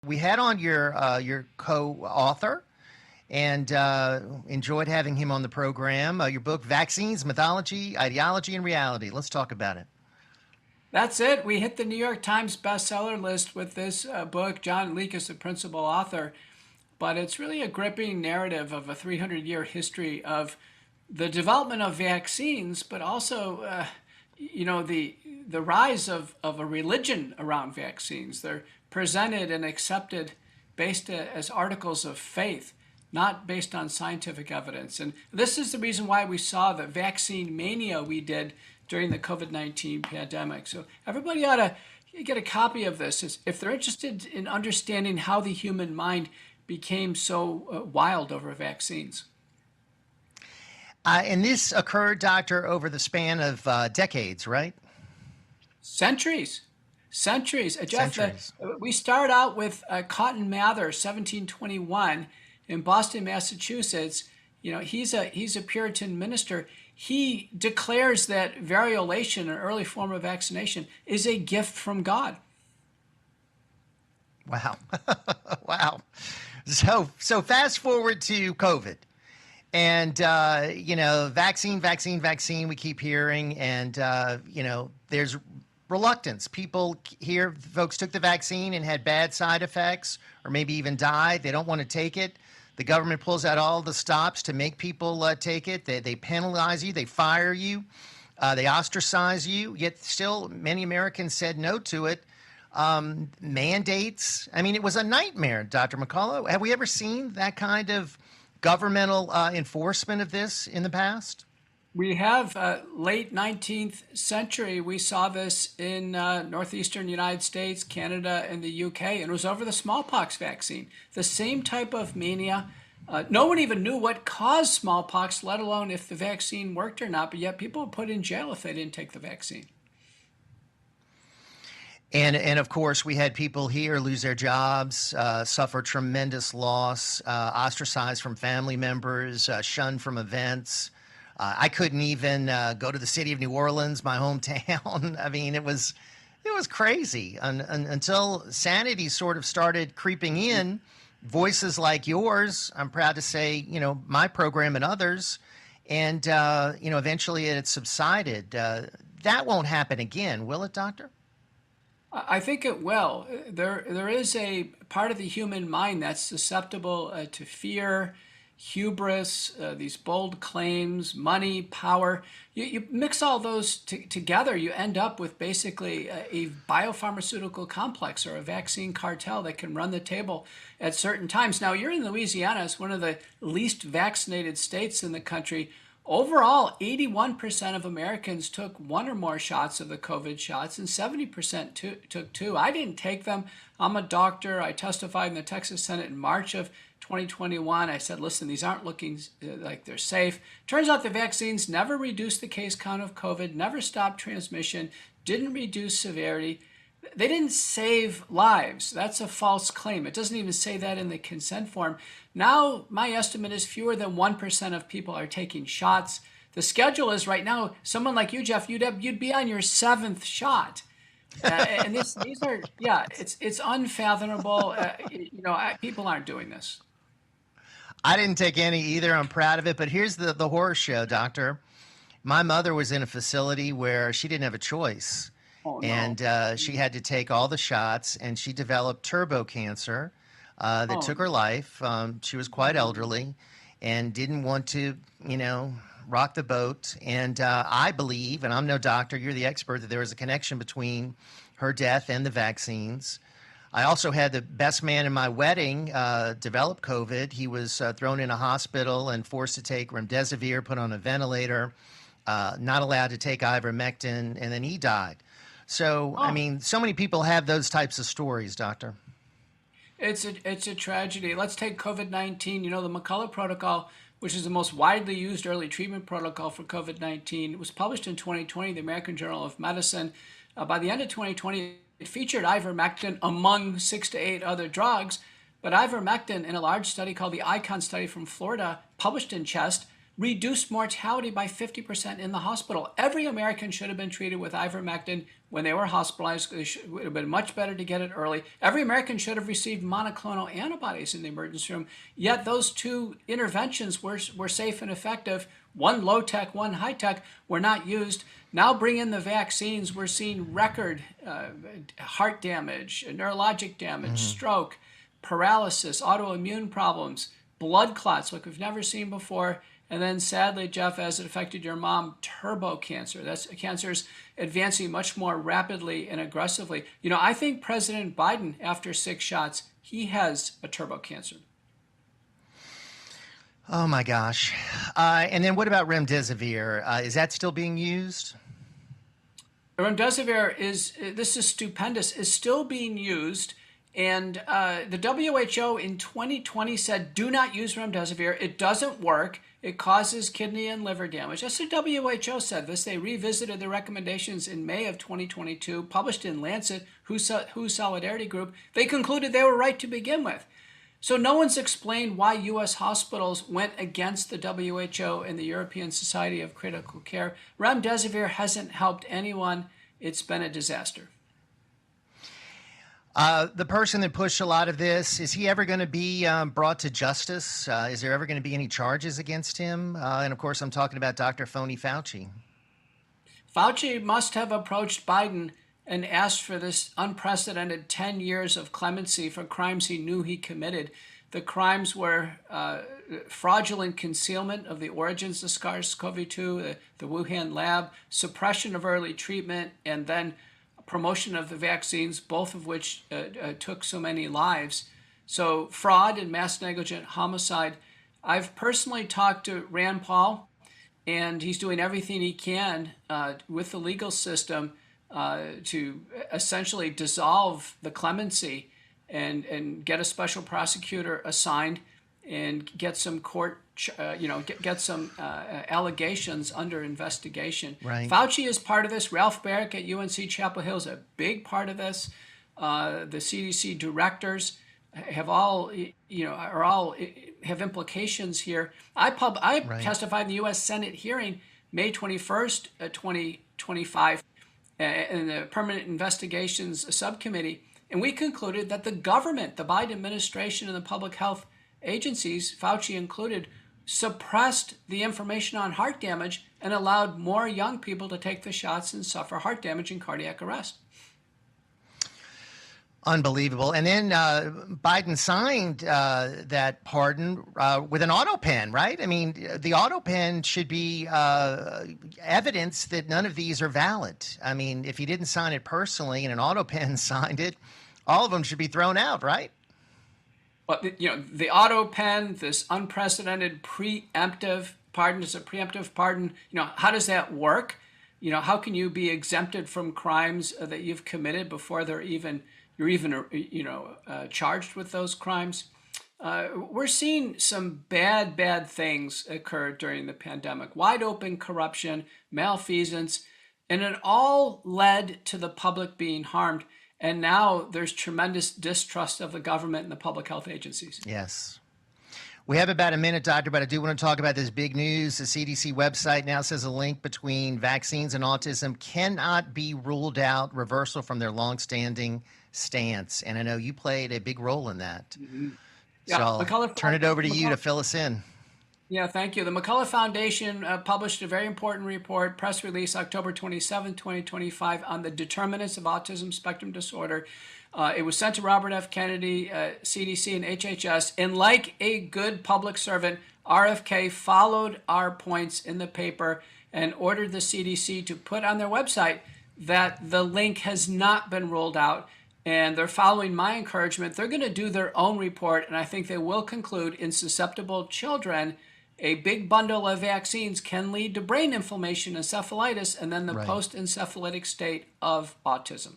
We had on your co-author and enjoyed having him on the program. Your book, Vaccines, Mythology, Ideology, and Reality. Let's talk about it. That's it. We hit the New York Times bestseller list with this book. John Leake is the principal author, but it's really a gripping narrative of a 300-year history of the development of vaccines, but also, the rise of a religion around vaccines. They're presented and accepted based as articles of faith, not based on scientific evidence. And this is the reason why we saw the vaccine mania we did during the COVID-19 pandemic. So everybody ought to get a copy of this if they're interested in understanding how the human mind became so wild over vaccines. And this occurred, Doctor, over the span of decades, right? Centuries. Jeff, Centuries. We start out with Cotton Mather, 1721, in Boston, Massachusetts. He's a Puritan minister. He declares that variolation, an early form of vaccination, is a gift from God. Wow. Wow. So fast forward to COVID. And, vaccine, we keep hearing. And, there's reluctance. Folks took the vaccine and had bad side effects or maybe even died. They don't want to take it. The government pulls out all the stops to make people take it. They penalize you. They fire you. They ostracize you. Yet still many Americans said no to it. Mandates. I mean, it was a nightmare, Dr. McCullough. Have we ever seen that kind of governmental enforcement of this in the past? We have late 19th century. We saw this in northeastern United States, Canada, and the UK, and it was over the smallpox vaccine. The same type of mania. No one even knew what caused smallpox, let alone if the vaccine worked or not, but yet people were put in jail if they didn't take the vaccine. And of course, we had people here lose their jobs, suffer tremendous loss, ostracized from family members, shunned from events. I couldn't even go to the city of New Orleans, my hometown. I mean, it was crazy until sanity sort of started creeping in. Voices like yours, I'm proud to say, my program and others, and eventually it subsided. That won't happen again, will it, Doctor? I think it will. There is a part of the human mind that's susceptible to fear, hubris, these bold claims, money, power. You mix all those together, you end up with basically a biopharmaceutical complex or a vaccine cartel that can run the table at certain times. Now, you're in Louisiana. It's one of the least vaccinated states in the country. Overall, 81% of Americans took one or more shots of the COVID shots, and 70% took two. I didn't take them. I'm a doctor. I testified in the Texas Senate in March of 2021. I said, listen, these aren't looking like they're safe. Turns out the vaccines never reduced the case count of COVID, never stopped transmission, didn't reduce severity. They didn't save lives. That's a false claim. It doesn't even say that in the consent form. Now, my estimate is fewer than 1% of people are taking shots. The schedule is right now, someone like you, Jeff, you'd be on your 7th shot. And these are, it's unfathomable. People aren't doing this. I didn't take any either. I'm proud of it. But here's the horror show, Doctor. My mother was in a facility where she didn't have a choice. Oh, no. And she had to take all the shots, and she developed turbo cancer that took her life. She was quite elderly and didn't want to, rock the boat. And I believe, and I'm no doctor, you're the expert, that there was a connection between her death and the vaccines. I also had the best man in my wedding develop COVID. He was thrown in a hospital and forced to take remdesivir, put on a ventilator, not allowed to take ivermectin, and then he died. So, I mean, so many people have those types of stories, Doctor. It's a tragedy. Let's take COVID-19. The McCullough protocol, which is the most widely used early treatment protocol for COVID-19, it was published in 2020, the American Journal of Medicine. By the end of 2020, it featured ivermectin among 6 to 8 other drugs. But ivermectin, in a large study called the ICON study from Florida, published in Chest, reduced mortality by 50% in the hospital. Every American should have been treated with ivermectin when they were hospitalized. It would have been much better to get it early. Every American should have received monoclonal antibodies in the emergency room. Yet those two interventions were safe and effective. One low-tech, one high-tech, were not used. Now bring in the vaccines. We're seeing record heart damage, neurologic damage, stroke, paralysis, autoimmune problems, blood clots like we've never seen before. And then sadly, Jeff, as it affected your mom, turbo cancer. That's cancer's advancing much more rapidly and aggressively. You know, I think President Biden, after 6 shots, he has a turbo cancer. Oh my gosh. And then what about remdesivir? Is that still being used? Remdesivir this is stupendous, is still being used. And the WHO in 2020 said, do not use remdesivir. It doesn't work. It causes kidney and liver damage. That's the WHO said this. They revisited the recommendations in May of 2022, published in Lancet, WHO Solidarity Group. They concluded they were right to begin with. So no one's explained why U.S. hospitals went against the WHO and the European Society of Critical Care. Remdesivir hasn't helped anyone. It's been a disaster. The person that pushed a lot of this, is he ever going to be brought to justice? Is there ever going to be any charges against him? And of course, I'm talking about Dr. Phony Fauci. Fauci must have approached Biden and asked for this unprecedented 10 years of clemency for crimes he knew he committed. The crimes were fraudulent concealment of the origins of SARS-CoV-2, the Wuhan lab, suppression of early treatment, and then promotion of the vaccines, both of which took so many lives. So fraud and mass negligent homicide. I've personally talked to Rand Paul, and he's doing everything he can with the legal system to essentially dissolve the clemency and get a special prosecutor assigned and get some court, get some allegations under investigation. Right. Fauci is part of this. Ralph Barrick at UNC Chapel Hill is a big part of this. The CDC directors have all, have implications here. I Right. testified in the U.S. Senate hearing May 21st, 2025, in the Permanent Investigations Subcommittee, and we concluded that the government, the Biden administration, and the public health agencies, Fauci included, suppressed the information on heart damage and allowed more young people to take the shots and suffer heart damage and cardiac arrest. Unbelievable. And then Biden signed that pardon with an auto pen, right? I mean, the auto pen should be evidence that none of these are valid. I mean, if he didn't sign it personally and an auto pen signed it, all of them should be thrown out, right? But the auto pen, this unprecedented preemptive pardon is a preemptive pardon. How does that work? How can you be exempted from crimes that you've committed before you're even charged with those crimes? We're seeing some bad things occur during the pandemic. Wide open corruption, malfeasance, and it all led to the public being harmed. And now there's tremendous distrust of the government and the public health agencies. Yes. We have about a minute, Doctor, but I do want to talk about this big news. The CDC website now says a link between vaccines and autism cannot be ruled out, reversal from their longstanding stance. And I know you played a big role in that. Mm-hmm. So I'll turn it over to you to fill us in. Yeah, thank you. The McCullough Foundation published a very important report, press release October 27, 2025, on the Determinants of Autism Spectrum Disorder. It was sent to Robert F. Kennedy, CDC, and HHS. And like a good public servant, RFK followed our points in the paper and ordered the CDC to put on their website that the link has not been ruled out. And they're following my encouragement. They're going to do their own report, and I think they will conclude in susceptible children, a big bundle of vaccines can lead to brain inflammation, encephalitis, and then the post-encephalitic state of autism.